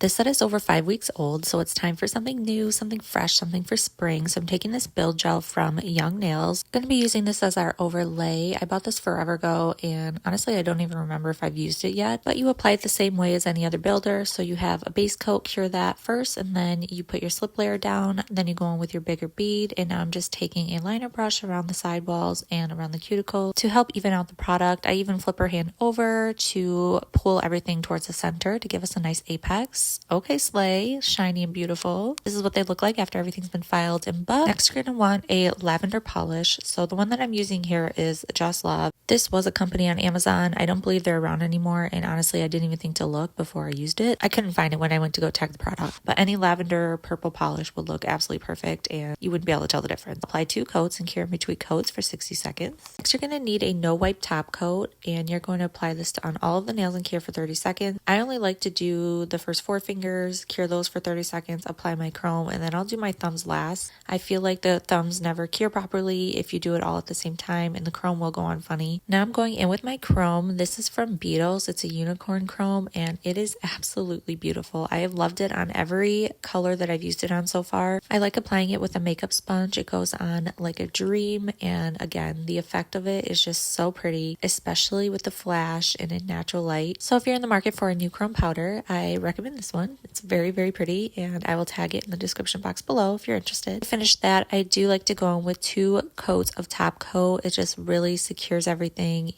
This set is over 5 weeks old, so it's time for something new, something fresh, something for spring. So I'm taking this build gel from Young Nails. I'm going to be using this as our overlay. I bought this forever ago, and honestly, I don't even remember if I've used it yet. But you apply it the same way as any other builder. So you have a base coat, cure that first, and then you put your slip layer down. Then you go in with your bigger bead, and now I'm just taking a liner brush around the sidewalls and around the cuticle to help even out the product. I even flip her hand over to pull everything towards the center to give us a nice apex. Okay, slay, shiny and beautiful. This is what they look like after everything's been filed and buffed. Next, you're gonna want a lavender polish. So the one that I'm using here is Just Love. This was a company on Amazon. I don't believe they're around anymore, and honestly, I didn't even think to look before I used it. I couldn't find it when I went to go check the product, but any lavender purple polish would look absolutely perfect, and you wouldn't be able to tell the difference. Apply 2 coats and cure in between coats for 60 seconds. Next, you're gonna need a no wipe top coat, and you're going to apply this on all of the nails and cure for 30 seconds. I only like to do the first 4 fingers, cure those for 30 seconds, apply my chrome, and then I'll do my thumbs last. I feel like the thumbs never cure properly if you do it all at the same time, and the chrome will go on funny. Now I'm going in with my chrome. This is from Beetles. It's a unicorn chrome, and it is absolutely beautiful. I have loved it on every color that I've used it on so far. I like applying it with a makeup sponge. It goes on like a dream, and again, the effect of it is just so pretty, especially with the flash and in natural light. So if you're in the market for a new chrome powder, I recommend this one. It's very, very pretty, and I will tag it in the description box below if you're interested. To finish that, I do like to go in with 2 coats of top coat. It just really secures everything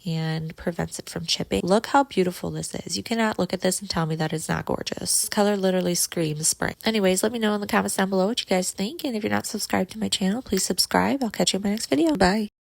and prevents it from chipping. Look how beautiful this is. You cannot look at this and tell me that it's not gorgeous. This color literally screams spring. Anyways, let me know in the comments down below what you guys think, and if you're not subscribed to my channel, please subscribe. I'll catch you in my next video. Bye.